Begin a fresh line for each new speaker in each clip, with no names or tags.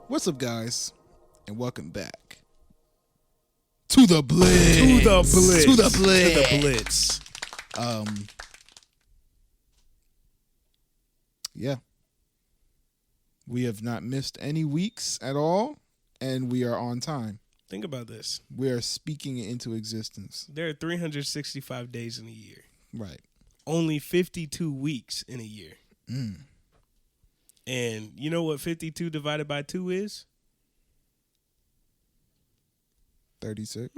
What's up, guys? And welcome back to the Blitz.
To the Blitz.
To the Blitz.
To the Blitz.
Yeah. We have not missed any weeks at all, and we are on time.
Think about this.
We are speaking it into existence.
There are 365 days in a year.
Right.
Only 52 weeks in a year.
Mm.
And you know what 52 divided by 2 is?
36.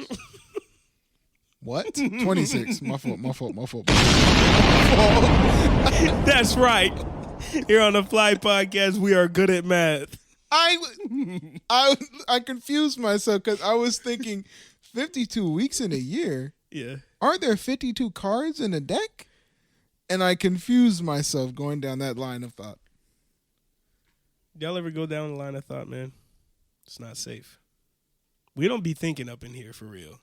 What? 26. My fault.
That's right. Here on the Fly Podcast, we are good at math.
I confused myself because I was thinking 52 weeks in a year.
Yeah.
Aren't there 52 cards in a deck? And I confused myself going down that line of thought.
Y'all ever go down the line of thought, man? It's not safe. We don't be thinking up in here for real.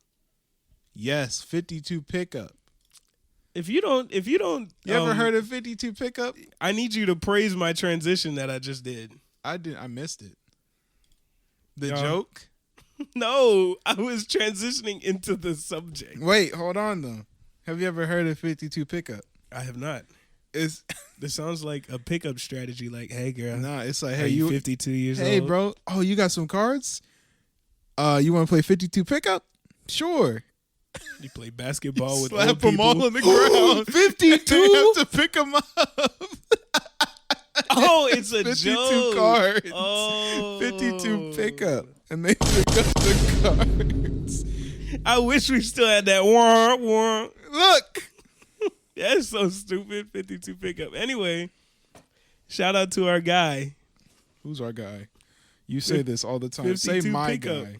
Yes, 52 pickup.
If you don't,
You ever heard of 52 pickup?
I need you to praise my transition that I just did.
I missed it. The
Y'all.
joke?
No, I was transitioning into the subject.
Wait, hold on though. Have you ever heard of 52 pickup?
I have not.
It's
This sounds like a pickup strategy. Like, hey, girl,
nah, it's like,
are
hey,
you
you
52 years old?
Hey, bro. Oh, you got some cards? You want to play 52 pickup? Sure.
You play basketball with
Slap
old
them
people.
all on the ground. 52? You have to pick them up.
Oh, it's a
52
joke.
cards.
Oh.
52 pickup. And they pick up the cards.
I wish we still had that. Wah, wah.
Look.
That's so stupid. 52 pickup. Anyway, shout out to our guy.
Who's our guy? You say this all the time. Say
52
my
pickup.
guy.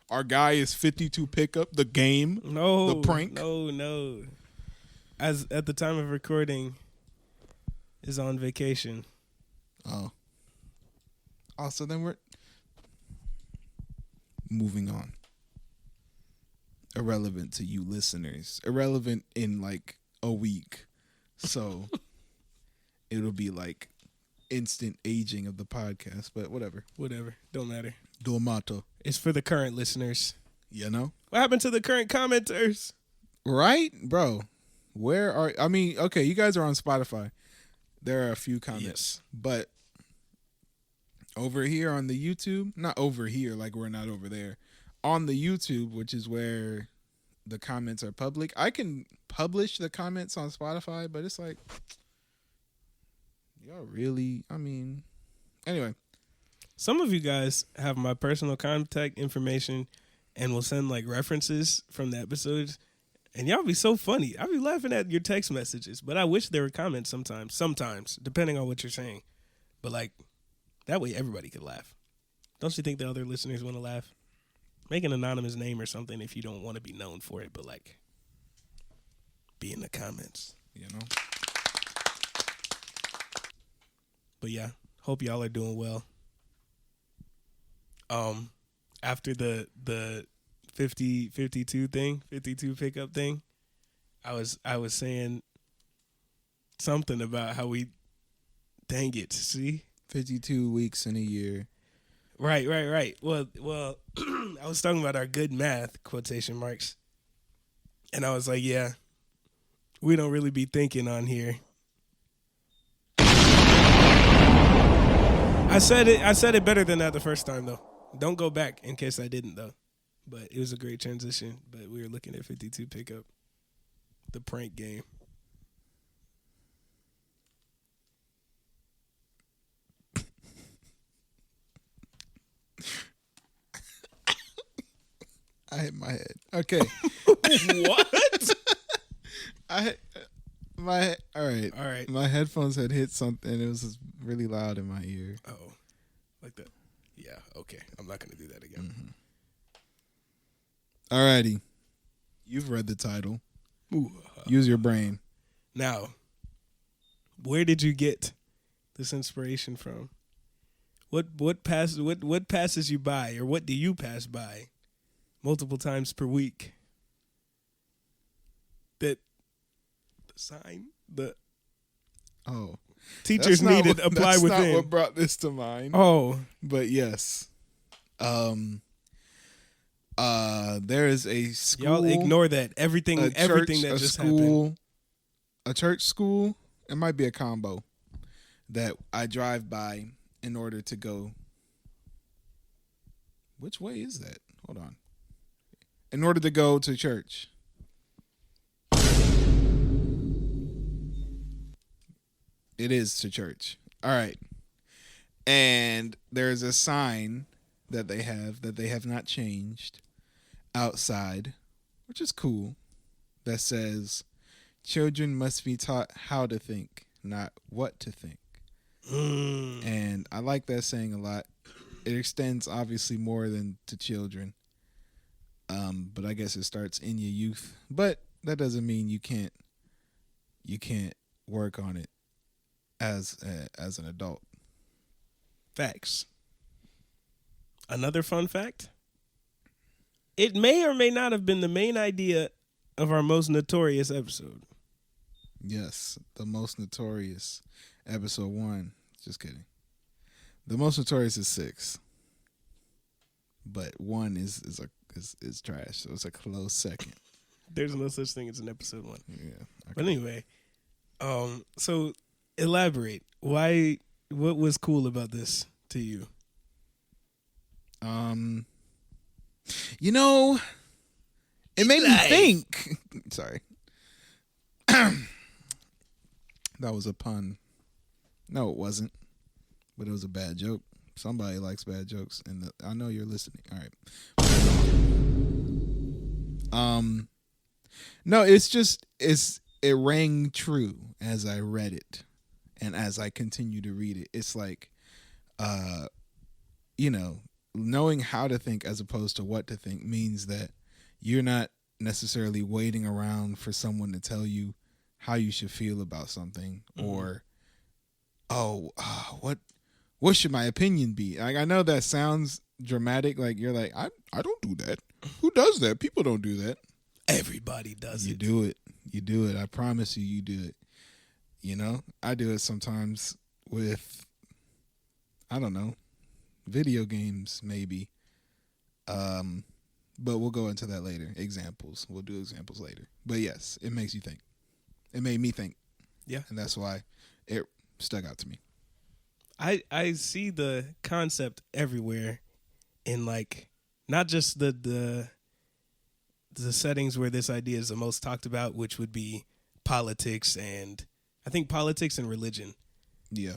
Our guy is 52 pickup, the game,
No,
the prank.
No. As at the time of recording, is on vacation.
Oh. So then we're moving on. Irrelevant to you listeners. Irrelevant in like a week. So it'll be like instant aging of the podcast, but whatever.
Whatever. Don't matter.
Dormato.
It's for the current listeners.
You know?
What happened to the current commenters?
Right? Bro. Okay, you guys are on Spotify. There are a few comments.
Yes.
But over here on the YouTube, not over here, like we're not over there. On the YouTube, which is where the comments are public, I can publish the comments on Spotify, but it's like, y'all really, anyway.
Some of you guys have my personal contact information and will send like references from the episodes. And y'all be so funny. I be laughing at your text messages, but I wish there were comments sometimes, depending on what you're saying. But like, that way everybody could laugh. Don't you think the other listeners want to laugh? Make an anonymous name or something if you don't want to be known for it, but like, be in the comments,
You know?
But yeah, hope y'all are doing well. After the 52 pickup thing, I was saying something about how we, dang it, see?
52 weeks in a year.
Right. Well, I was talking about our good math, quotation marks. And I was like, yeah, we don't really be thinking on here. I said it better than that the first time, though. Don't go back in case I didn't, though. But it was a great transition. But we were looking at 52 pickup, the prank game.
I hit my head. Okay.
What?
All right. My headphones had hit something. It was just really loud in my ear.
Oh, like that. Yeah. Okay. I'm not gonna do that again.
Mm-hmm. Alrighty. You've read the title.
Ooh.
Use your brain.
Now, where did you get this inspiration from? What passes you by, or what do you pass by multiple times per week? That the sign, the
Oh,
Teachers needed apply
that's
within.
not what brought this to mind.
Oh,
But yes. There is a school.
y'all ignore that. Everything that just happened.
A church school. It might be a combo that I drive by in order to go. Which way is that? Hold on. In order to go to church. It is to church. All right. And there's a sign that they have not changed outside, which is cool, that says children must be taught how to think, not what to think. And I like that saying a lot. It extends obviously more than to children. But I guess it starts in your youth. But that doesn't mean you can't work on it as an adult.
Facts. Another fun fact. It may or may not have been the main idea of our most notorious episode.
Yes, the most notorious episode 1. Just kidding. The most notorious is 6, but 1 is trash. So it's a close second.
There's no such thing as an episode 1.
Yeah. Okay.
But anyway, so elaborate. Why? What was cool about this to you?
It made me think. Sorry. That was a pun. No, it wasn't. But it was a bad joke. Somebody likes bad jokes, and I know you're listening. All right. No, it rang true as I read it, and as I continue to read it. It's like, knowing how to think as opposed to what to think means that you're not necessarily waiting around for someone to tell you how you should feel about something, or what should my opinion be? Like, I know that sounds dramatic. Like, you're like, I don't do that. Who does that? People don't do that.
Everybody does
it. You do it. I promise you do it. I do it sometimes with, I don't know, video games maybe. But we'll go into that later. Examples. We'll do examples later. But yes, it makes you think. It made me think.
Yeah.
And that's why it stuck out to me.
I see the concept everywhere in, like, not just the settings where this idea is the most talked about, which would be politics, and I think politics and religion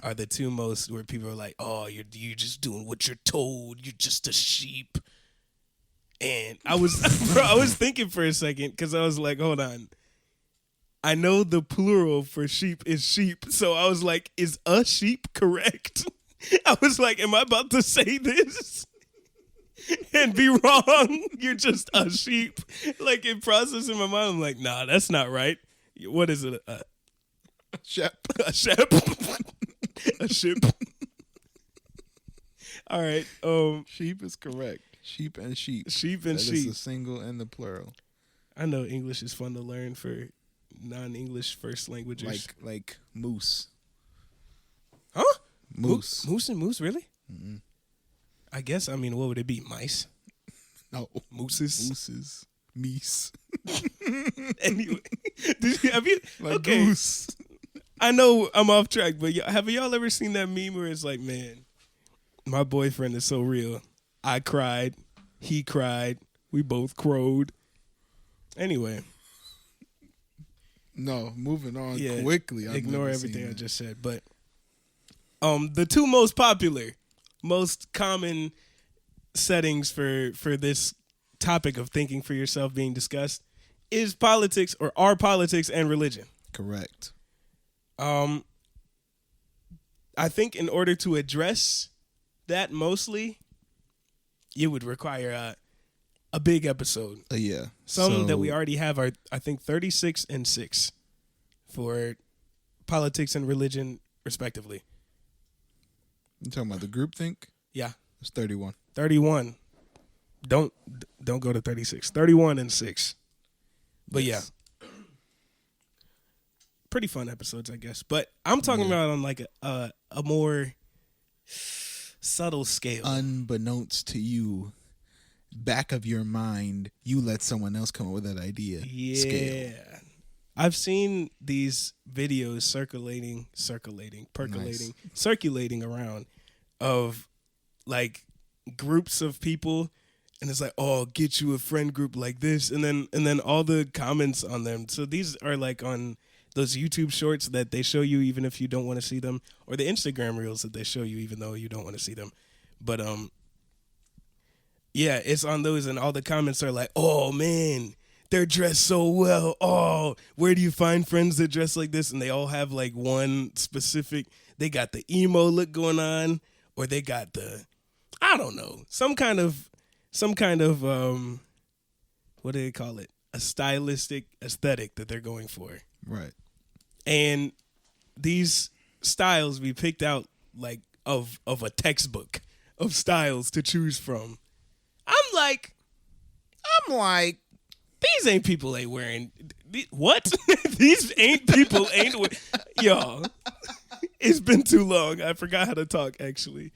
are the two most where people are like, oh, you're just doing what you're told. You're just a sheep. And I was thinking for a second, because I was like, hold on. I know the plural for sheep is sheep. So I was like, is a sheep correct? I was like, am I about to say this and be wrong? You're just a sheep. Like, it processed in my mind. I'm like, nah, that's not right. What is it? A
shep.
A shep. A ship. All right.
Sheep is correct. Sheep and sheep.
Sheep and
that
sheep.
Is the single and the plural.
I know English is fun to learn for non-English first languages.
Like moose.
Huh?
Moose.
Moose and moose, really?
Mm-mm.
I guess, what would it be? Mice?
No.
Mooses.
Meese.
Anyway.
Like goose.
I know I'm off track, but have y'all ever seen that meme where it's like, man, my boyfriend is so real. I cried. He cried. We both crowed. Anyway.
No, moving on quickly.
Ignore everything I just said. But the two most popular, most common settings for this topic of thinking for yourself being discussed is politics, or are politics and religion.
Correct.
I think in order to address that mostly, you would require a big episode.
Yeah.
Some that we already have are, I think, 36 and 6 for politics and religion, respectively.
You talking about the groupthink?
Yeah.
It's 31.
31. Don't go to 36. 31 and 6. But yes. Yeah. pretty fun episodes, I guess. But I'm talking about on like a more subtle scale.
Unbeknownst to you, back of your mind, you let someone else come up with that idea.
Yeah.
Scale.
I've seen these videos circulating around of like groups of people, and it's like, oh, get you a friend group like this, and then all the comments on them. So these are like on those YouTube shorts that they show you even if you don't want to see them, or the Instagram reels that they show you even though you don't want to see them. But yeah, it's on those, and all the comments are like, oh man, they're dressed so well. Oh, where do you find friends that dress like this? And they all have like one specific, they got the emo look going on, or they got the, I don't know, some kind of what do they call it? A stylistic aesthetic that they're going for.
Right.
And these styles be picked out like of a textbook of styles to choose from. I'm like, these ain't people ain't wearing what? These ain't people ain't wearing. Y'all, it's been too long. I forgot how to talk actually.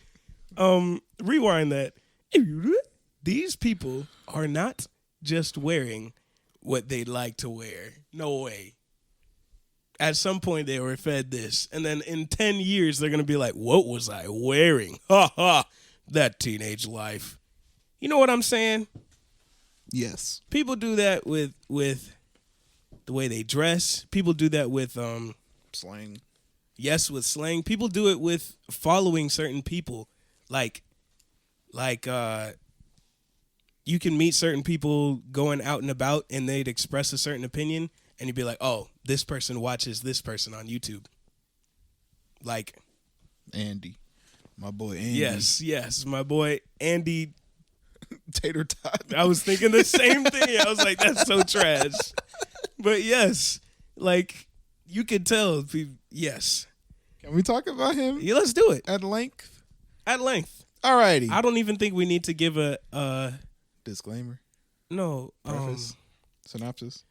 Rewind that. These people are not just wearing what they like to wear. No way. At some point they were fed this, and then in 10 years they're gonna be like, what was I wearing? Ha ha, that teenage life. You know what I'm saying?
Yes.
People do that with the way they dress. People do that with
Slang.
Yes, with slang. People do it with following certain people. Like you can meet certain people going out and about, and they'd express a certain opinion, and you'd be like, oh, this person watches this person on YouTube. Like
Andy. My boy Andy.
Yes, my boy Andy
Tater Tot.
I was thinking the same thing. I was like, that's so trash. But yes, like you could tell. Yes.
Can we talk about him?
Yeah, let's do it.
At length?
At length.
Alrighty.
I don't even think we need to give a
disclaimer.
No.
Preface. Synopsis.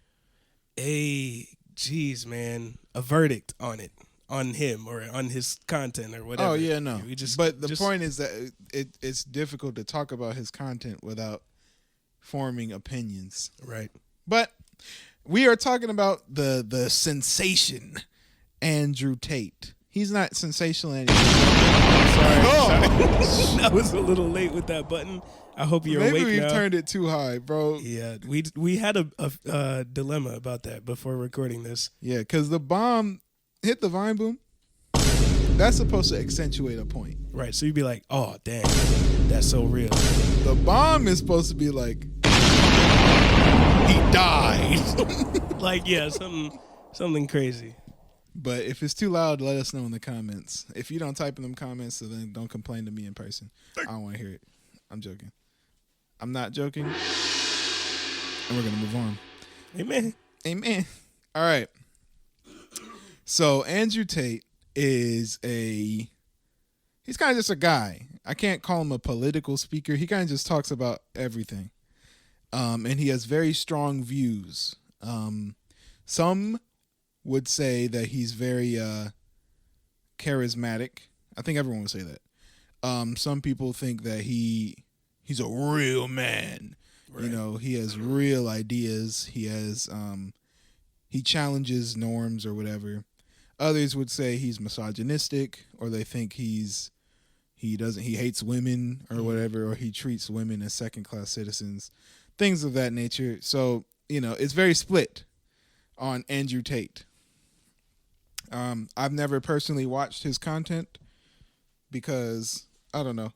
Geez, man. A verdict on it. On him or on his content or whatever.
Oh, yeah, no. But the
just,
point is that it's difficult to talk about his content without forming opinions.
Right.
But we are talking about the sensation, Andrew Tate. He's not sensational anymore.
Sorry. I was a little late with that button. I hope you're awake now.
Maybe we turned it too high, bro.
Yeah, we had a dilemma about that before recording this.
Yeah, because the bomb hit the vine boom. That's supposed to accentuate a point.
Right, so you'd be like, oh, damn, that's so real.
The bomb is supposed to be like, he died.
Like, yeah, something crazy.
But if it's too loud, let us know in the comments. If you don't type in them comments, so then don't complain to me in person. I don't want to hear it. I'm joking. I'm not joking. And we're going to move on. Amen. All right. So Andrew Tate is he's kind of just a guy. I can't call him a political speaker. He kind of just talks about everything. And he has very strong views. Some would say that he's very charismatic. I think everyone would say that. Some people think that he's a real man. Right. You know, he has real ideas. He has he challenges norms or whatever. Others would say he's misogynistic, or they think he hates women or whatever, or he treats women as second-class citizens, things of that nature. So, you know, it's very split on Andrew Tate. I've never personally watched his content because, I don't know,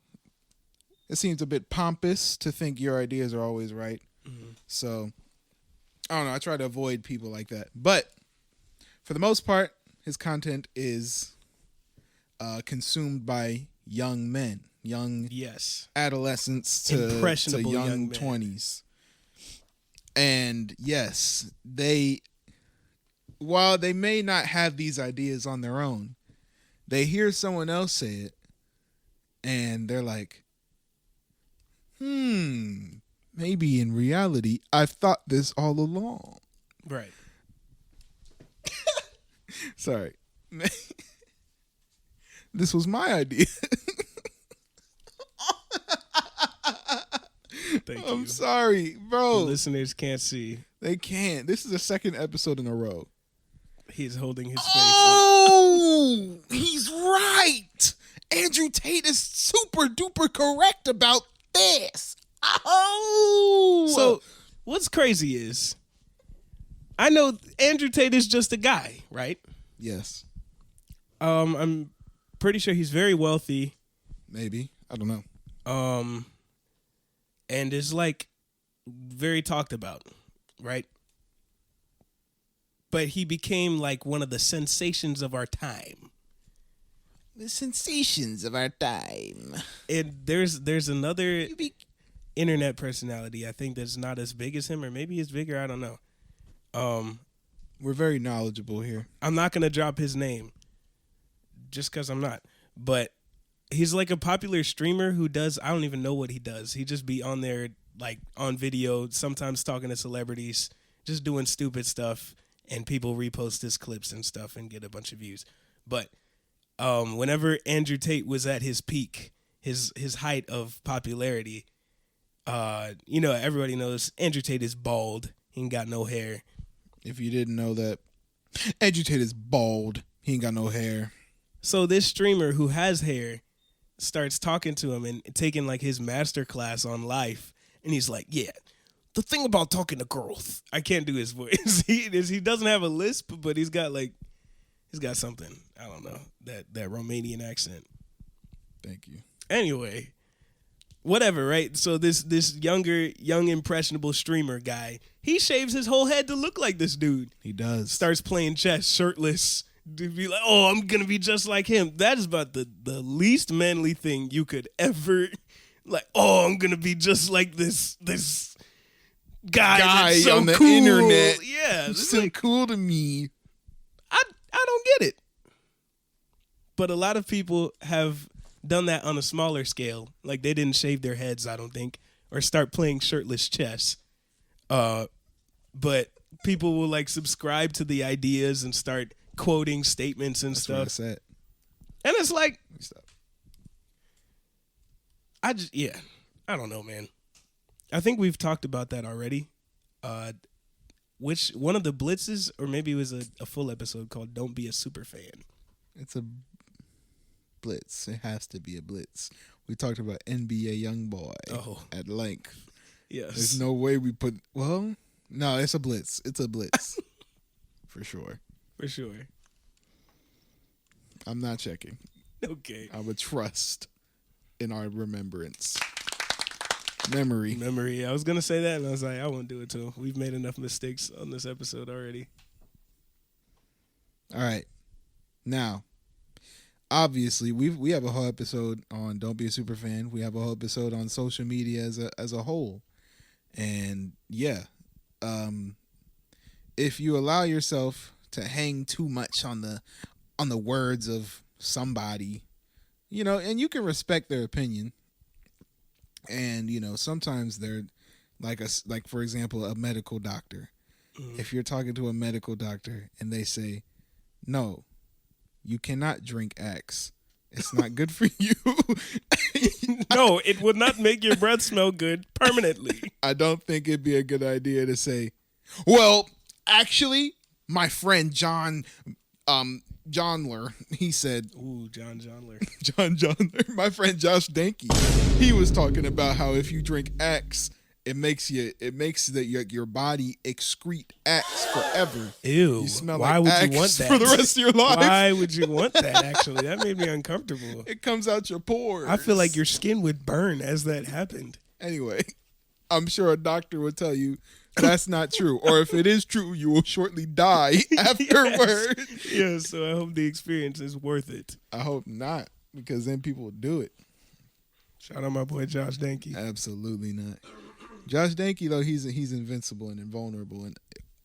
it seems a bit pompous to think your ideas are always right. Mm-hmm. So, I don't know, I try to avoid people like that. But for the most part, his content is consumed by young men, adolescents to young 20s. And yes, while they may not have these ideas on their own, they hear someone else say it, and they're like, maybe in reality, I've thought this all along.
Right.
Sorry. This was my idea.
Thank
I'm
you.
sorry, bro.
The listeners can't see.
They can't. This is the second episode in a row.
He's holding his face.
Oh, he's right. Andrew Tate is super duper correct about this. Oh.
So what's crazy is, I know Andrew Tate is just a guy, right?
Yes.
I'm pretty sure he's very wealthy.
Maybe. I don't know.
And is like very talked about, right? But he became like one of the sensations of our time.
The sensations of our time.
And there's another internet personality, I think, that's not as big as him, or maybe he's bigger, I don't know.
We're very knowledgeable here.
I'm not gonna drop his name just because I'm not. But he's like a popular streamer who does, I don't even know what he does. He just be on there like on video, sometimes talking to celebrities, just doing stupid stuff, and people repost his clips and stuff and get a bunch of views. But whenever Andrew Tate was at his peak, his height of popularity, everybody knows Andrew Tate is bald. He ain't got no hair.
If you didn't know that, Andrew Tate is bald. He ain't got no hair.
So this streamer who has hair starts talking to him and taking like his master class on life. And he's like, yeah, the thing about talking to girls, I can't do his voice. He doesn't have a lisp, but he's got something. I don't know, that Romanian accent.
Thank you.
Anyway, whatever, right? So this young impressionable streamer guy, he shaves his whole head to look like this dude.
He does.
Starts playing chess shirtless to be like, oh, I'm gonna be just like him. That is about the least manly thing you could ever like. Oh, I'm gonna be just like this guy that's so
on the
cool.
internet.
Yeah,
It's
it's
so
like,
cool to me.
I don't get it. But a lot of people have done that on a smaller scale. Like they didn't shave their heads, I don't think, or start playing shirtless chess. But people will like subscribe to the ideas and start quoting statements and
That's
stuff.
what I said.
And it's like,
Stop.
I don't know, man. I think we've talked about that already. Which one of the blitzes, or maybe it was a full episode called "Don't Be a Super Fan."
It's a blitz. It has to be a blitz. We talked about NBA YoungBoy at length.
Yes.
There's no way we put. Well, no, it's a blitz. It's a blitz for sure.
For sure.
I'm not checking.
Okay.
I would trust in our remembrance. Memory.
I was gonna say that, and I was like, I won't do it too. We've made enough mistakes on this episode already.
All right. Now, obviously, we have a whole episode on Don't Be a Super Fan. We have a whole episode on social media as a whole, and yeah, if you allow yourself to hang too much on the words of somebody, and you can respect their opinion. And sometimes they're like for example, a medical doctor. Mm-hmm. If you're talking to a medical doctor and they say, "No, you cannot drink X. It's not good for you."
No, it would not make your breath smell good permanently.
I don't think it'd be a good idea to say, "Well, actually, my friend John Johnler, he said,"
Ooh, John Johnler.
John Johnler. My friend Josh Danke, he was talking about how if you drink X, it makes your body excrete X forever.
Ew.
You smell
Why
like
would
X
you want that
for the rest of your life.
Why would you want that, actually? That made me uncomfortable.
It comes out your pores.
I feel like your skin would burn as that happened.
Anyway, I'm sure a doctor would tell you that's not true. Or if it is true, you will shortly die afterward.
Yes, so I hope the experience is worth it.
I hope not, because then people will do it.
Shout out my boy Josh Danke.
Absolutely not. Josh Danke, though, he's invincible and invulnerable,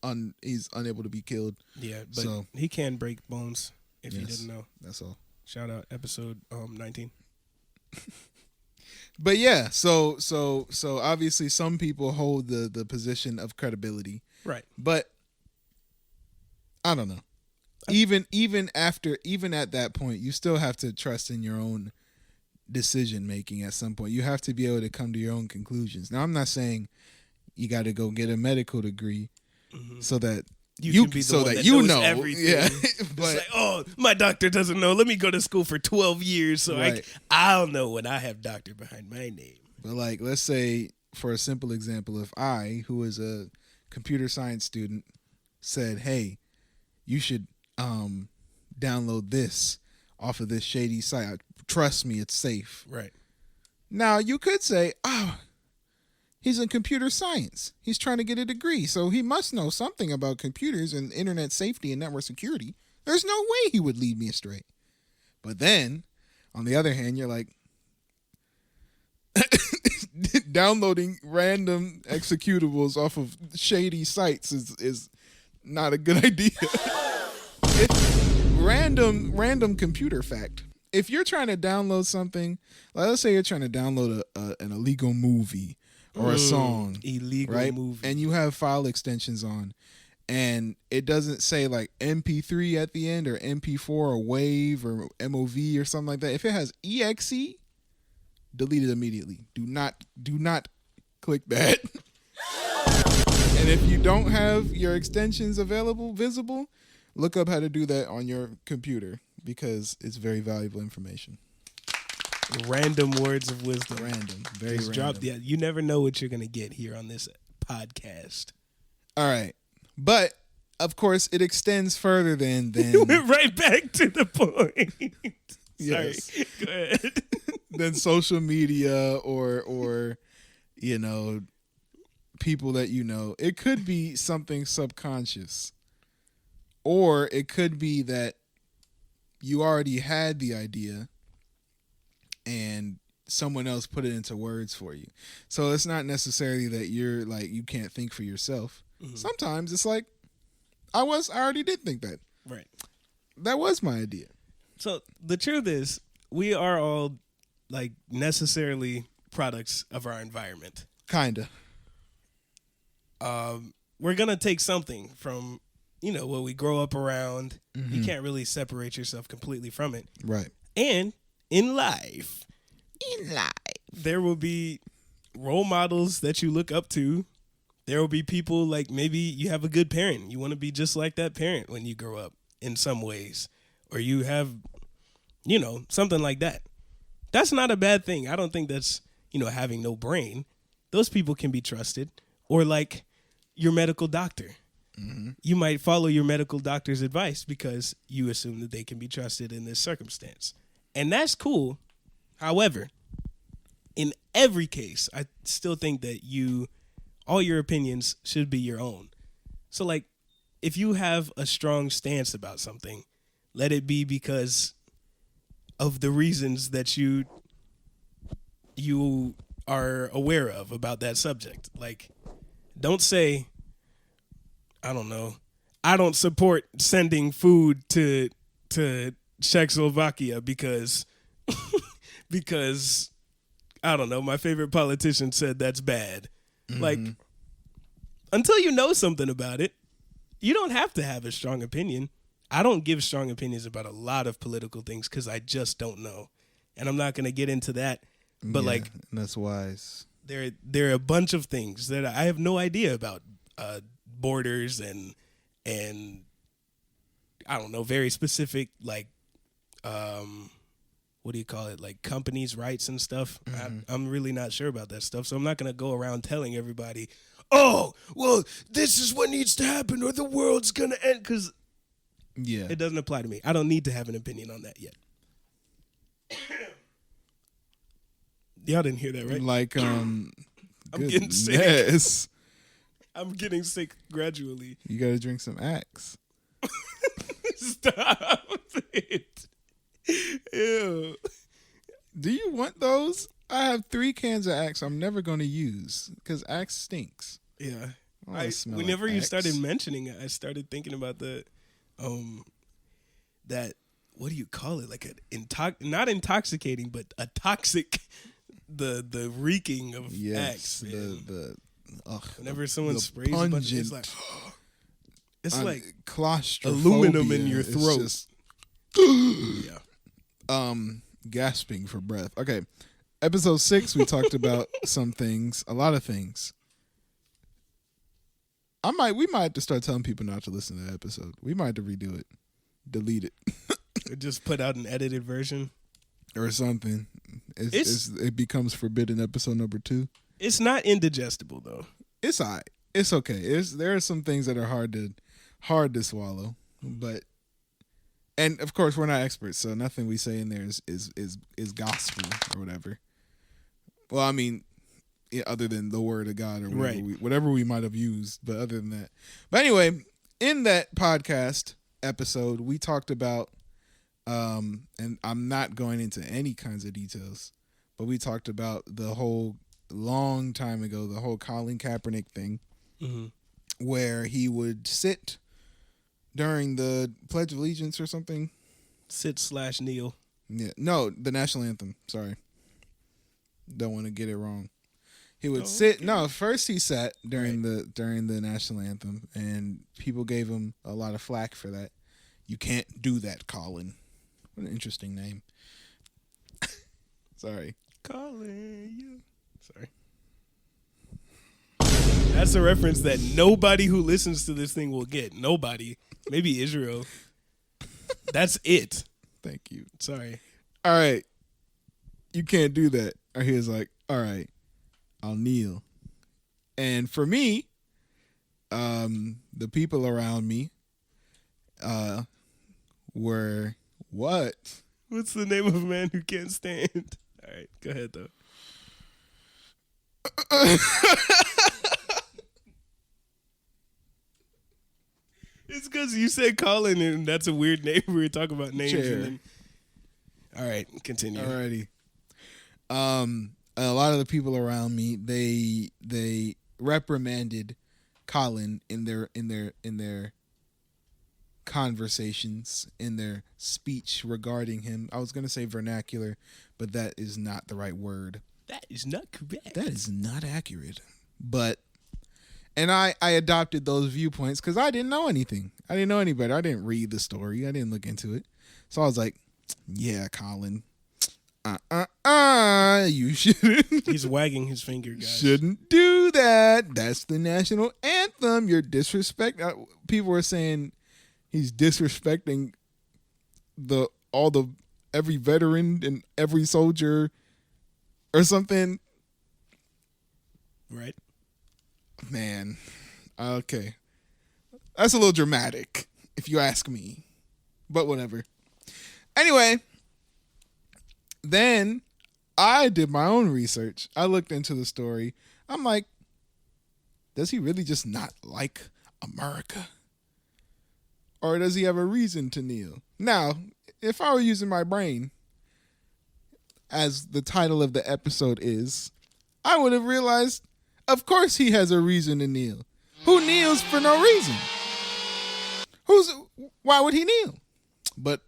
and he's unable to be killed.
Yeah, but he can break bones, if you didn't know.
That's all.
Shout out episode 19.
But yeah, so obviously some people hold the position of credibility.
Right.
But I don't know. even at that point, you still have to trust in your own decision making. At some point, you have to be able to come to your own conclusions. Now, I'm not saying you got to go get a medical degree so that you
can be the one that knows everything.
Yeah,
but it's like, oh, my doctor doesn't know. Let me go to school for 12 years so I'll know when I have doctor behind my name.
But like, let's say for a simple example, if I, who is a computer science student, said, "Hey, you should download this off of this shady site. Trust me, it's safe."
Right.
Now, you could say, "Oh, he's in computer science. He's trying to get a degree, so he must know something about computers and internet safety and network security. There's no way he would lead me astray." But then, on the other hand, you're like, downloading random executables off of shady sites is not a good idea. It's random computer fact. If you're trying to download something, like let's say you're trying to download an illegal movie or a song,
illegal movie,
and you have file extensions on, and it doesn't say like MP3 at the end or MP4 or WAV or MOV or something like that. If it has EXE, delete it immediately. Do not click that. And if you don't have your extensions visible, look up how to do that on your computer because it's very valuable information.
Random words of wisdom.
Random. Very
Just
random.
You never know what you're going to get here on this podcast.
All right. But, of course, it extends further than...
We're right back to the point.
Yes.
Sorry. Go ahead.
Than social media or you know, people that you know. It could be something subconscious. Or it could be that you already had the idea and someone else put it into words for you. So it's not necessarily that you're like you can't think for yourself. Mm-hmm. Sometimes it's like I already did think that.
Right.
That was my idea. So
the truth is, we are all like necessarily products of our environment.
Kinda.
We're gonna take something from, what we grow up around. Mm-hmm. You can't really separate yourself completely from it.
Right.
And in life, there will be role models that you look up to. There will be people like maybe you have a good parent. You want to be just like that parent when you grow up in some ways. Or you have, something like that. That's not a bad thing. I don't think that's, having no brain. Those people can be trusted. Or like your medical doctor. Mm-hmm. You might follow your medical doctor's advice because you assume that they can be trusted in this circumstance. And that's cool. However, in every case, I still think that all your opinions should be your own. So like, if you have a strong stance about something, let it be because of the reasons that you are aware of about that subject. Like, don't say, I don't know, I don't support sending food to Czechoslovakia because I don't know, my favorite politician said that's bad. Mm-hmm. Like, until you know something about it, you don't have to have a strong opinion. I don't give strong opinions about a lot of political things because I just don't know. And I'm not going to get into that. But
that's wise.
There are a bunch of things that I have no idea about. Borders and I don't know, very specific, like, what do you call it? Like companies' rights and stuff. Mm-hmm. I'm really not sure about that stuff. So I'm not going to go around telling everybody, oh, well, this is what needs to happen or the world's going to end. Because it doesn't apply to me. I don't need to have an opinion on that yet. Y'all didn't hear that, right?
Like,
I'm getting sick. I'm getting sick gradually.
You got to drink some Axe.
Stop it. Ew.
Do you want those? I have 3 cans of Axe I'm never going to use because Axe stinks.
Yeah. Whenever you started mentioning it, I started thinking about that, what do you call it? Like not intoxicating, but a toxic, the reeking of Axe.
Whenever
someone sprays a bunch, it's like, It's like
claustrophobia.
aluminum in your throat.
Just,
Yeah.
Gasping for breath. Okay. Episode 6, we talked about some things, a lot of things. We might have to start telling people not to listen to that episode. We might have to redo it. Delete it.
Or just put out an edited version.
Or something. It becomes forbidden episode number 2.
It's not indigestible though.
It's all right. It's okay. There are some things that are hard to swallow. But and of course we're not experts, so nothing we say in there is gospel or whatever. Well, I mean, yeah, other than the word of God or whatever,
right.
Whatever we might have used, but other than that. But anyway, in that podcast episode, we talked about, and I'm not going into any kinds of details, but we talked about the whole long time ago, the whole Colin Kaepernick thing, where he would sit during the Pledge of Allegiance or something.
Sit/kneel.
Yeah, no, the national anthem. Sorry. Don't want to get it wrong. He would sit. No, first he sat during the national anthem, and people gave him a lot of flack for that. You can't do that, Colin. What an interesting name. Sorry,
Colin. Sorry. That's a reference that nobody who listens to this thing will get. Nobody. Maybe Israel. That's it.
Thank you.
Sorry.
All right. You can't do that. Or he was like, all right, I'll kneel. And for me, the people around me were what?
What's the name of a man who can't stand? All right, go ahead, though. It's because you said Colin, and that's a weird name. We were talking about names.
Chair.
And then... All right, continue.
Alrighty. A lot of the people around me, they reprimanded Colin in their conversations, in their speech regarding him. I was going to say vernacular, but that is not the right word.
That is not correct.
That is not accurate. But, and I adopted those viewpoints because I didn't know anything. I didn't know any better. I didn't read the story. I didn't look into it. So I was like, yeah, Colin. You shouldn't.
He's wagging his finger, guys.
Shouldn't do that. That's the national anthem. You're disrespect. People were saying he's disrespecting every veteran and every soldier or something.
Right.
Man. Okay. That's a little dramatic, if you ask me. But whatever. Anyway, then I did my own research. I looked into the story. I'm like, does he really just not like America? Or does he have a reason to kneel? Now, if I were using my brain, as the title of the episode is, I would have realized, of course he has a reason to kneel. Who kneels for no reason? Why would he kneel? But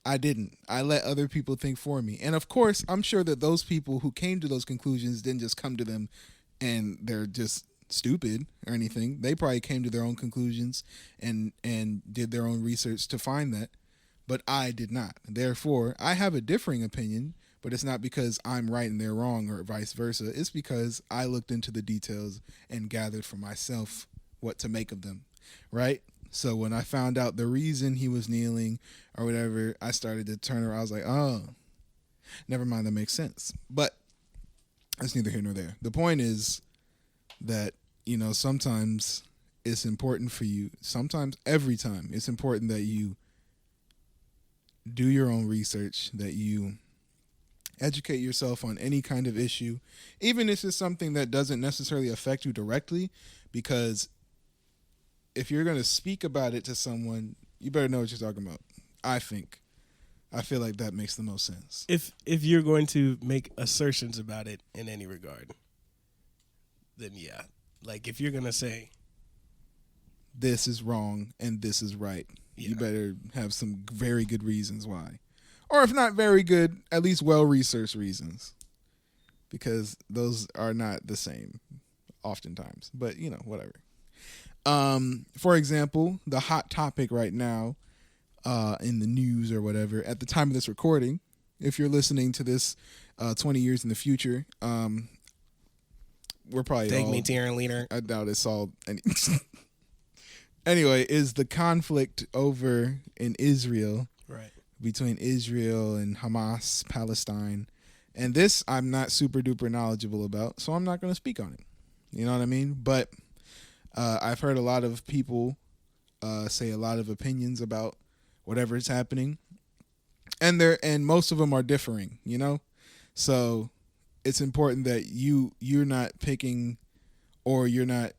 I didn't. I let other people think for me. And of course, I'm sure that those people who came to those conclusions didn't just come to them and they're just stupid or anything. They probably came to their own conclusions and did their own research to find that. But I did not. Therefore, I have a differing opinion, but it's not because I'm right and they're wrong or vice versa. It's because I looked into the details and gathered for myself what to make of them, right? So when I found out the reason he was kneeling or whatever, I started to turn around. I was like, oh, never mind. That makes sense. But that's neither here nor there. The point is that, sometimes it's important for you. Sometimes, every time, it's important that you do your own research, that you educate yourself on any kind of issue, even if it's something that doesn't necessarily affect you directly, because if you're going to speak about it to someone, you better know what you're talking about. I feel like that makes the most sense.
If you're going to make assertions about it in any regard, then yeah. Like if you're going to say
this is wrong and this is right, you better have some very good reasons why. Or if not very good, at least well-researched reasons. Because those are not the same oftentimes. But, whatever. For example, the hot topic right now in the news or whatever at the time of this recording, if you're listening to this 20 years in the future, we're probably
Take
all,
me to your leader.
I doubt it's all anyway, is the conflict over in Israel,
Right.
between Israel and Hamas, Palestine. And this I'm not super duper knowledgeable about, so I'm not going to speak on it. You know what I mean? But I've heard a lot of people say a lot of opinions about whatever is happening, and most of them are differing, you know? So it's important that you're not picking, or you're not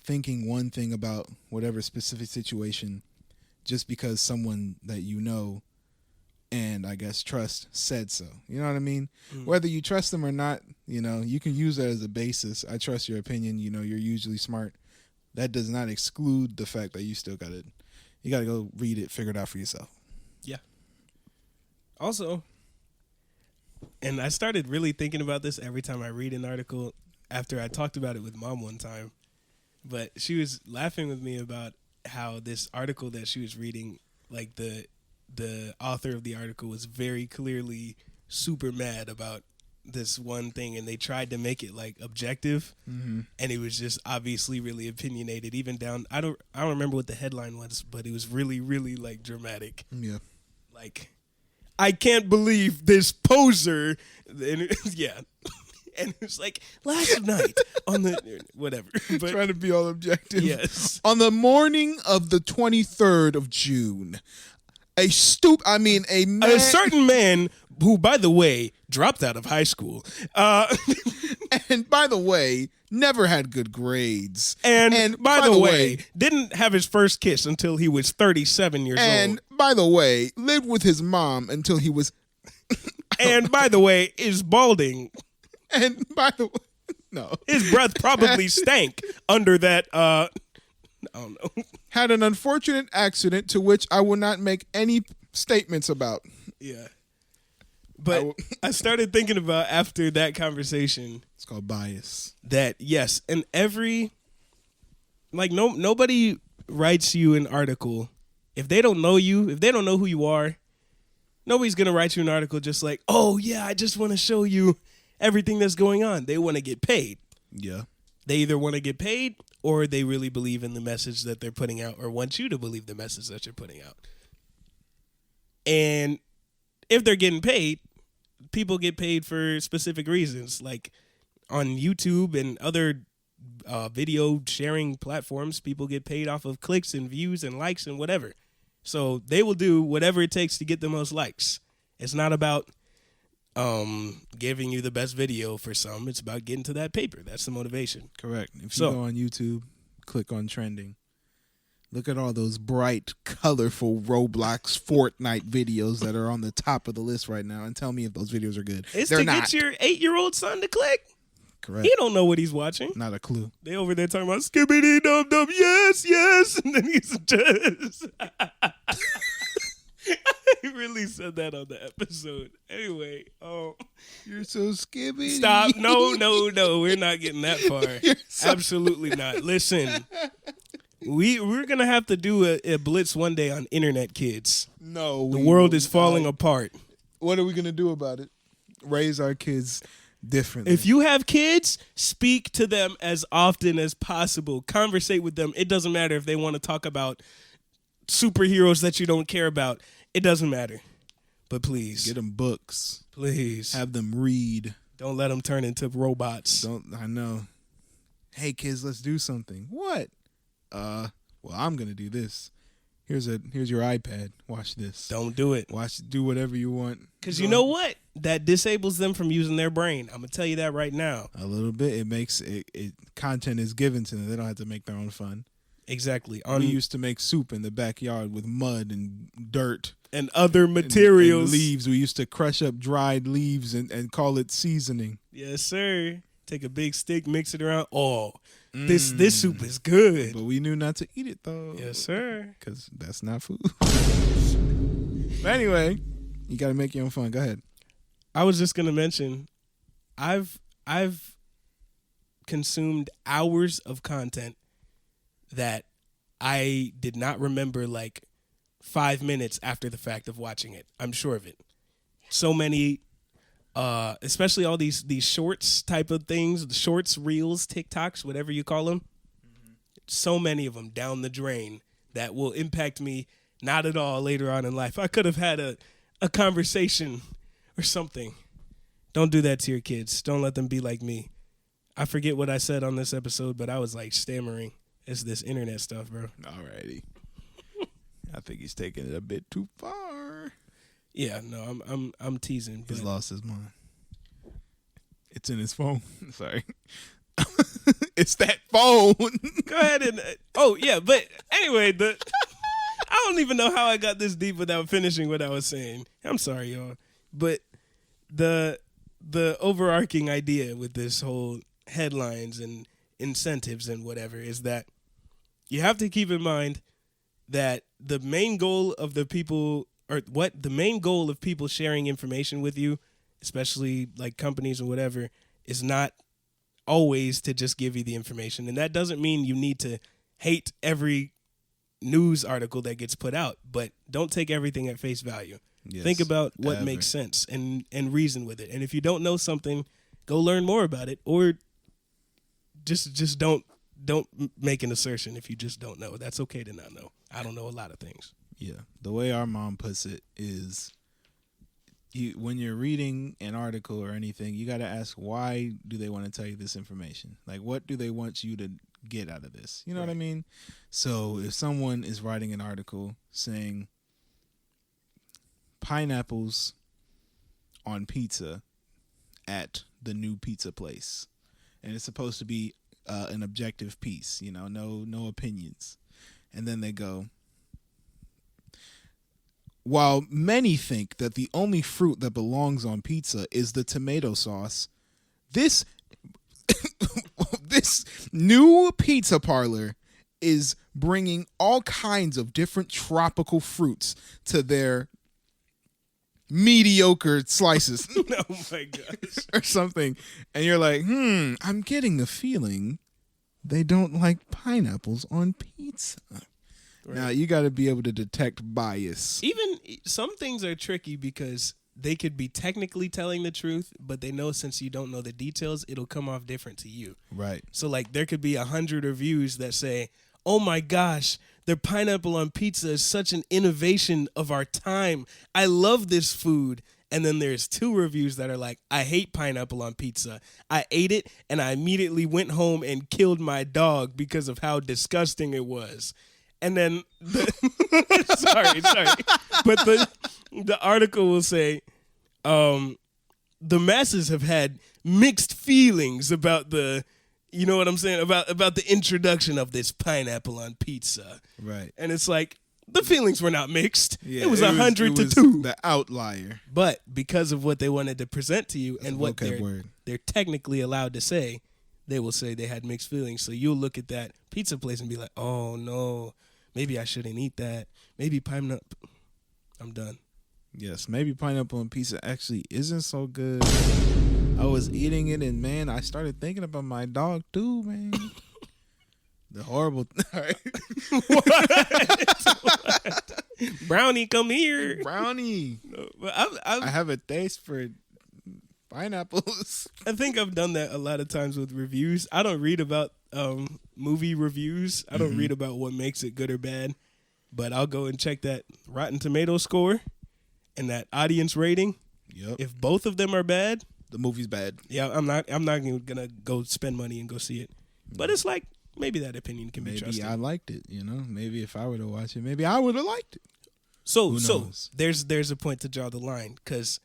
thinking one thing about whatever specific situation just because someone that you know and I guess trust said so. You know what I mean? Whether you trust them or not, you know, you can use that as a basis. I trust your opinion. You know, you're usually smart. That does not exclude the fact that you still got to go read it, figure it out for yourself.
Yeah. Also, and I started really thinking about this every time I read an article after I talked about it with Mom one time. But she was laughing with me about how this article that she was reading, like the author of the article was very clearly super mad about this one thing, and they tried to make it like objective, and it was just obviously really opinionated. Even down, I don't remember what the headline was, but it was really, really like dramatic.
Yeah.
Like, I can't believe this poser. And yeah. And it was like, last night on the whatever. But,
trying to be all objective.
Yes.
On the morning of the 23rd of June, a
certain man who, by the way, dropped out of high school.
And by the way, never had good grades.
And by the way, didn't have his first kiss until he was 37 years old.
And by the way, lived with his mom until he was...
And by the way, is balding.
And by the way, no.
His breath probably stank under that, I don't know.
Had an unfortunate accident to which I will not make any statements about.
Yeah. But I started thinking about after that conversation.
It's called bias.
That, yes, and nobody writes you an article. If they don't know you, if they don't know who you are, nobody's going to write you an article just like, oh, yeah, I just want to show you everything that's going on. They want to get paid.
Yeah.
They either want to get paid or they really believe in the message that they're putting out or want you to believe the message that you're putting out. And if they're getting paid, people get paid for specific reasons. Like on YouTube and other video sharing platforms, people get paid off of clicks and views and likes and whatever. So they will do whatever it takes to get the most likes. It's not about giving you the best video for some. It's about getting to that paper. That's the motivation.
Correct. If you go on YouTube, click on trending. Look at all those bright, colorful Roblox, Fortnite videos that are on the top of the list right now, and tell me if those videos are good.
It's
They're
to
not.
get your 8-year-old son to click.
Correct.
He don't know what he's watching.
Not a clue.
They over there talking about skibbity dum dum, yes, yes, and then he's just. He really said that on the episode. Anyway,
you're so skibbity.
Stop! No, we're not getting that far. Absolutely not. Listen, we're gonna have to do a blitz one day on internet kids.
No,
the world is falling apart.
What are we gonna do about it? Raise our kids differently.
If you have kids, speak to them as often as possible. Conversate with them. It doesn't matter if they want to talk about superheroes that you don't care about. It doesn't matter. But please.
Get them books.
Please.
Have them read.
Don't let them turn into robots.
I know. Hey, kids, let's do something. What? Well, I'm going to do this. Here's your iPad. Watch this.
Don't do it.
Do whatever you want.
Because you know what? That disables them from using their brain. I'm going to tell you that right now.
A little bit. It makes it content is given to them. They don't have to make their own fun.
Exactly.
We used to make soup in the backyard with mud and dirt.
And other materials.
And leaves. We used to crush up dried leaves and call it seasoning.
Yes, sir. Take a big stick, mix it around. Oh, this soup is good.
But we knew not to eat it, though.
Yes, sir.
Because that's not food. But anyway, you got to make your own fun. Go ahead.
I was just going to mention, I've consumed hours of content that I did not remember like 5 minutes after the fact of watching it. I'm sure of it. So many, especially all these shorts type of things, the shorts, reels, TikToks, whatever you call them. So many of them down the drain that will impact me not at all later on in life. I could have had a conversation or something. Don't do that to your kids. Don't let them be like me. I forget what I said on this episode, but I was like stammering. It's this internet stuff, bro.
Alrighty. I think he's taking it a bit too far.
Yeah, no, I'm teasing.
He's lost his mind. It's in his phone. Sorry. It's that phone.
Go ahead and but anyway, I don't even know how I got this deep without finishing what I was saying. I'm sorry, y'all, but the overarching idea with this whole headlines and incentives and whatever is that you have to keep in mind that the main goal of people sharing information with you, especially like companies or whatever, is not always to just give you the information. And that doesn't mean you need to hate every news article that gets put out, but don't take everything at face value. Yes, think about what makes sense and reason with it. And if you don't know something, go learn more about it, or just don't make an assertion if you just don't know. That's okay to not know. I don't know a lot of things.
Yeah. The way our mom puts it is, when you're reading an article or anything, you got to ask, why do they want to tell you this information? Like, what do they want you to get out of this? You know what I mean? So if someone is writing an article saying pineapples on pizza at the new pizza place, and it's supposed to be an objective piece, no opinions. And then they go, while many think that the only fruit that belongs on pizza is the tomato sauce, this new pizza parlor is bringing all kinds of different tropical fruits to their mediocre slices.
Oh my gosh.
Or something. And you're like, I'm getting the feeling they don't like pineapples on pizza. Right. Now, you got to be able to detect bias.
Even some things are tricky because they could be technically telling the truth, but they know since you don't know the details, it'll come off different to you.
Right.
So, like, there could be 100 reviews that say, oh my gosh, their pineapple on pizza is such an innovation of our time. I love this food. And then there's 2 reviews that are like, I hate pineapple on pizza. I ate it, and I immediately went home and killed my dog because of how disgusting it was. And then, sorry, but the article will say, the masses have had mixed feelings about the, you know what I'm saying, about the introduction of this pineapple on pizza.
Right.
And it's like, the feelings were not mixed.
Yeah,
it was 100 to 2.
The outlier.
But because of what they wanted to present to you and what they're technically allowed to say, they will say they had mixed feelings. So you'll look at that pizza place and be like, oh no, maybe I shouldn't eat that. Maybe pineapple. I'm done.
Yes, maybe pineapple on pizza actually isn't so good. I was eating it, and man, I started thinking about my dog too, man. The horrible.
What? Brownie, come here.
Brownie.
No, but
I have a taste for pineapples.
I think I've done that a lot of times with reviews. I don't read about movie reviews. I don't read about what makes it good or bad, but I'll go and check that Rotten Tomato score and that audience rating.
Yep.
If both of them are bad,
the movie's bad.
Yeah, I'm not gonna go spend money and go see it. But it's like, maybe that opinion can be trusted.
Maybe I liked it, Maybe if I were to watch it, maybe I would have liked it.
So there's a point to draw the line, because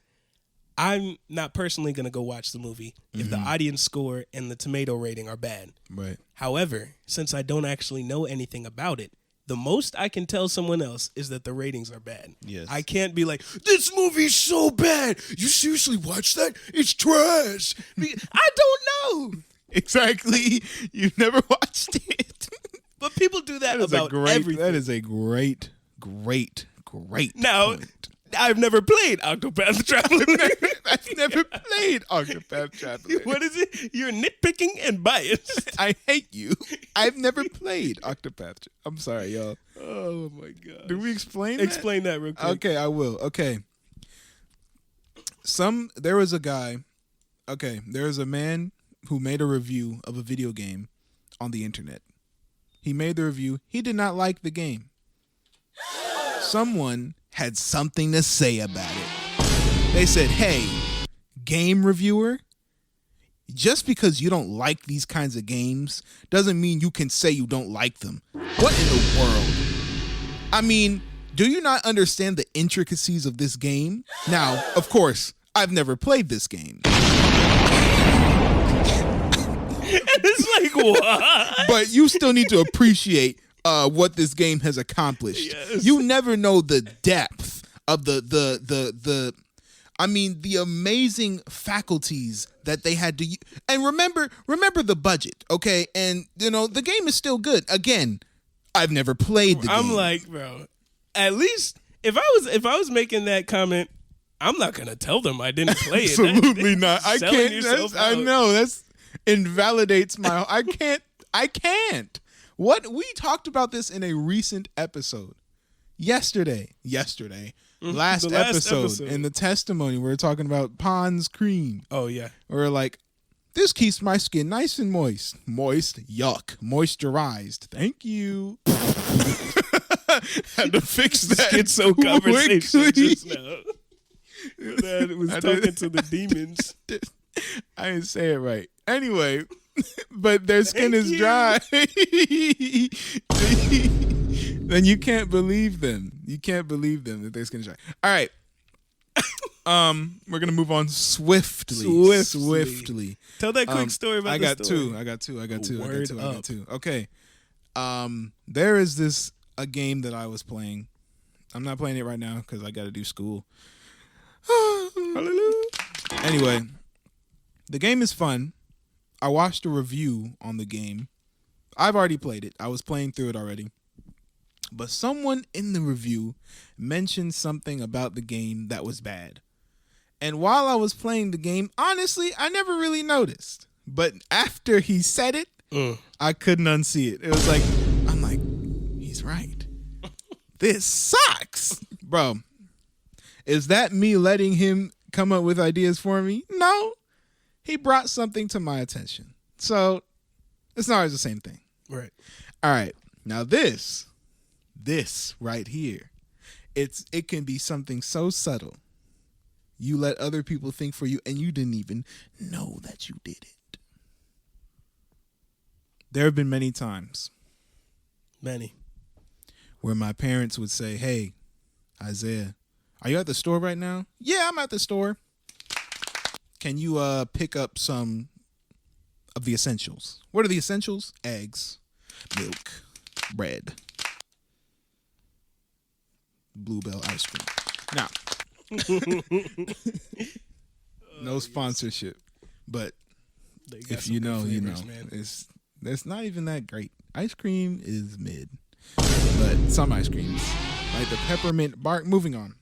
I'm not personally going to go watch the movie if the audience score and the tomato rating are bad.
Right.
However, since I don't actually know anything about it, the most I can tell someone else is that the ratings are bad.
Yes.
I can't be like, this movie's so bad. You seriously watched that? It's trash. I don't know.
Exactly. You've never watched it.
But people do that about everything.
That is a great
now,
point.
I've never played Octopath Traveler.
I've never played Octopath Traveler.
What is it? You're nitpicking and biased.
I hate you. I've never played Octopath. I'm sorry, y'all.
Oh my god.
Do we explain
Explain that real quick.
Okay, I will. Okay. There was a guy. Okay, there was a man who made a review of a video game on the internet. He made the review. He did not like the game. Someone had something to say about it. They said, "Hey, game reviewer, just because you don't like these kinds of games doesn't mean you can say you don't like them. What in the world? I mean, do you not understand the intricacies of this game? Now, of course, I've never played this game."
It's like, what?
But you still need to appreciate what this game has accomplished.
Yes.
You never know the depth of the amazing faculties that they had to use. And remember the budget, okay? And the game is still good. Again, I've never played the game.
I'm like, bro, at least if I was making that comment, I'm not gonna tell them I didn't play it.
Absolutely not. I
Selling
can't.
yourself
I
out.
know that's invalidates my. I can't. What we talked about this in a recent episode. Yesterday. Last
The last
episode in the testimony, we were talking about Pond's cream.
Oh yeah.
We were like, this keeps my skin nice and moist. Moist, yuck. Moisturized. Thank you. Had to fix that.
Schizo conversation
quickly.
just now. That was talking to the demons.
I didn't say it right. Anyway, but their skin
Thank
is
you.
dry. Then you can't believe them. You can't believe them that their skin is dry. All right. We're gonna move on swiftly.
Tell that quick story about
I
the
got
story.
two. I got
Word
two. Okay. There is a game that I was playing. I'm not playing it right now because I got to do school.
Hallelujah.
Anyway, the game is fun. I watched a review on the game. I've already played it. I was playing through it already. But someone in the review mentioned something about the game that was bad. And while I was playing the game, honestly, I never really noticed. But after he said it, I couldn't unsee it. It was like, I'm like, he's right. This sucks. Bro, is that me letting him come up with ideas for me? No. He brought something to my attention. So it's not always the same thing.
Right.
All right. Now this right here, it can be something so subtle. You let other people think for you and you didn't even know that you did it. There have been many times where my parents would say, "Hey, Isaiah, are you at the store right now?" "Yeah, I'm at the store." "Can you pick up some of the essentials?" What are the essentials? Eggs, milk, bread, Bluebell ice cream. Now, no sponsorship, but
They got
if
some
you
good
know, you know.
flavors, man.
It's not even that great. Ice cream is mid, but some ice creams, like the peppermint bark. Moving on.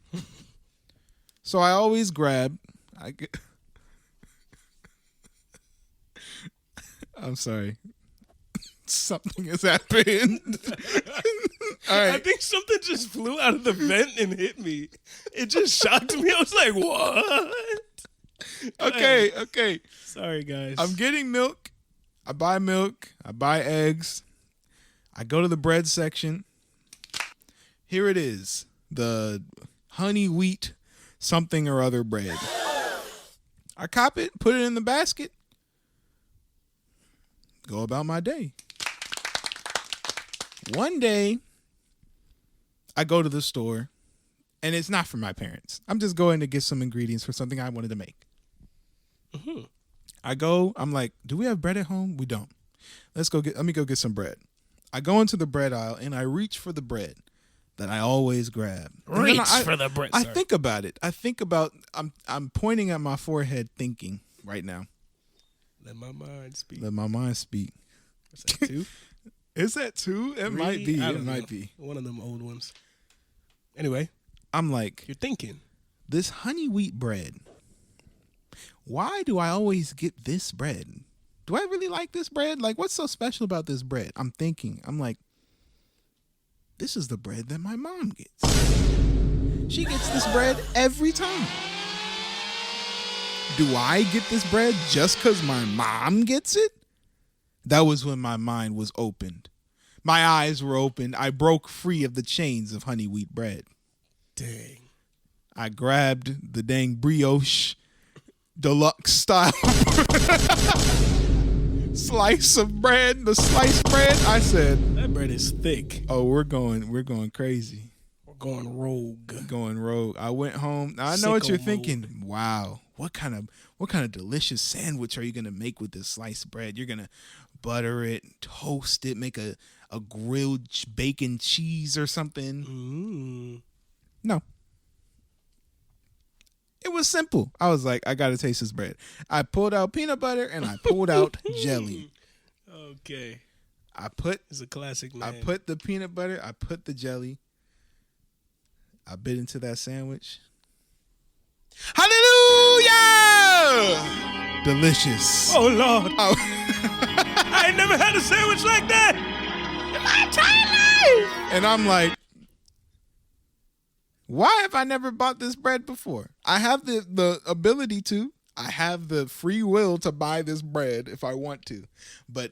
So I always grab. I'm sorry. Something has happened. All right.
I think something just flew out of the vent and hit me. It just shocked me. I was like, what?
Okay.
Sorry, guys.
I'm getting milk. I buy milk. I buy eggs. I go to the bread section. Here it is. The honey wheat something or other bread. I cop it, put it in the basket. Go about my day. One day, I go to the store, and it's not for my parents. I'm just going to get some ingredients for something I wanted to make.
Mm-hmm.
I go, I'm like, do we have bread at home? We don't. Let me go get some bread. I go into the bread aisle, and I reach for the bread that I always grab.
Reach for the bread.
I think about it. I'm pointing at my forehead thinking right now.
Let my mind speak.
Let my mind speak.
Is that two?
Is that two? It might be. It might be.
One of them old ones. Anyway.
I'm like,
You're thinking.
this honey wheat bread. Why do I always get this bread? Do I really like this bread? Like, what's so special about this bread? I'm thinking. I'm like, this is the bread that my mom gets. She gets this bread every time. Do I get this bread just because my mom gets it? That was when my mind was opened. My eyes were opened. I broke free of the chains of honey wheat bread.
Dang.
I grabbed the dang brioche deluxe style slice of bread, the sliced bread. I said,
that bread is thick.
"Oh, we're going crazy.
We're going rogue.
Going rogue." I went home. Now, I know what you're thinking. Wow, what kind of delicious sandwich are you gonna make with this sliced bread? You're gonna butter it, toast it, make a grilled bacon cheese or something. No. It was simple. I was like, I gotta taste this bread. I pulled out peanut butter and I pulled out jelly.
Okay.
It's
a classic, man.
I put the peanut butter, I put the jelly. I bit into that sandwich. Hallelujah! Delicious.
Oh, Lord. I ain't never had a sandwich like that in my entire life.
And I'm like, why have I never bought this bread before? I have the ability to. I have the free will to buy this bread if I want to. But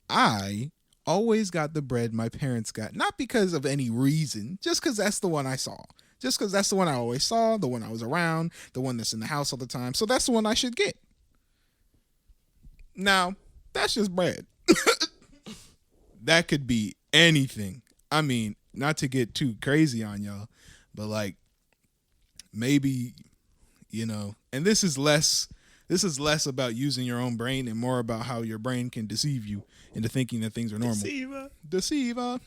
I always got the bread my parents got. Not because of any reason. Just because that's the one I saw. Just because that's the one I always saw. The one I was around. The one that's in the house all the time. So that's the one I should get. Now, that's just bread. That could be anything. I mean, not to get too crazy on y'all. But like, maybe, and this is less about using your own brain and more about how your brain can deceive you into thinking that things are normal. Deceiver.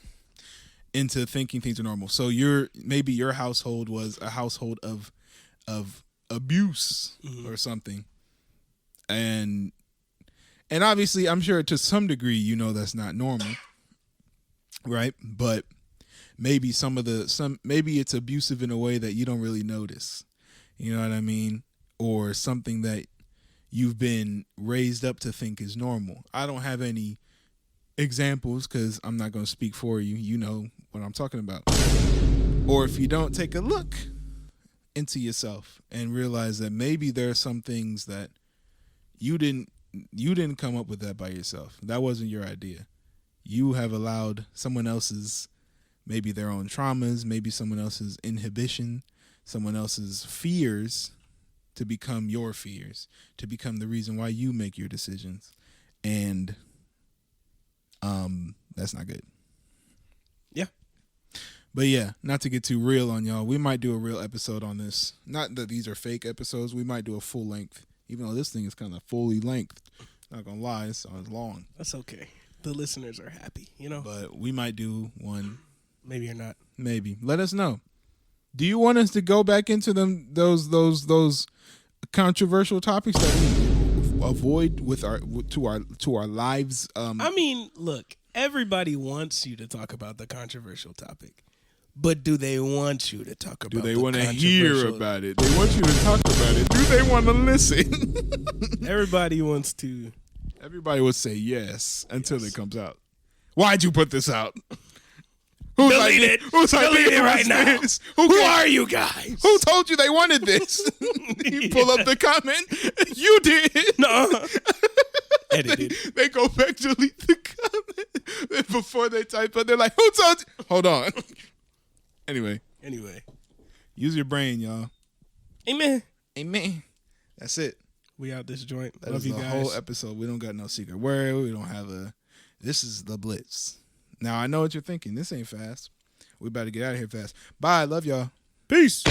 Into thinking things are normal. So maybe your household was a household of abuse or something. And obviously I'm sure to some degree, that's not normal. Right? But maybe maybe it's abusive in a way that you don't really notice. You know what I mean? Or something that you've been raised up to think is normal. I don't have any examples because I'm not going to speak for you. You know what I'm talking about. Or if you don't, take a look into yourself and realize that maybe there are some things that you didn't come up with that by yourself. That wasn't your idea. You have allowed someone else's, maybe their own traumas, maybe someone else's inhibition, someone else's fears to become your fears, to become the reason why you make your decisions. And that's not good.
Yeah.
But yeah, not to get too real on y'all, we might do a real episode on this. Not that these are fake episodes. We might do a full length, even though this thing is kind of fully length. Not going to lie, it's long.
That's okay. The listeners are happy,
But we might do one.
Maybe or not.
Maybe. Let us know. Do you want us to go back into those controversial topics that we avoid with our lives?
I mean, look, everybody wants you to talk about the controversial topic, but do they want you to talk about?
Do they want to hear about it? They want you to talk about it. Do they want to listen?
Everybody wants to.
Everybody would say yes until it comes out. Why'd you put this out? Delete it.
Delete it right now. Who are you guys?
Who told you they wanted this? You pull up the comment. You did.
No. Edited.
They go back, delete the comment. Before they type it, they're like, who told you? Hold on. Anyway. Use your brain, y'all.
Amen.
That's it.
We out this joint.
That
Love
is
you
the
guys.
whole episode. We don't got no secret word. We don't have this is the Blitz. Now, I know what you're thinking. This ain't fast. We better get out of here fast. Bye. Love y'all.
Peace.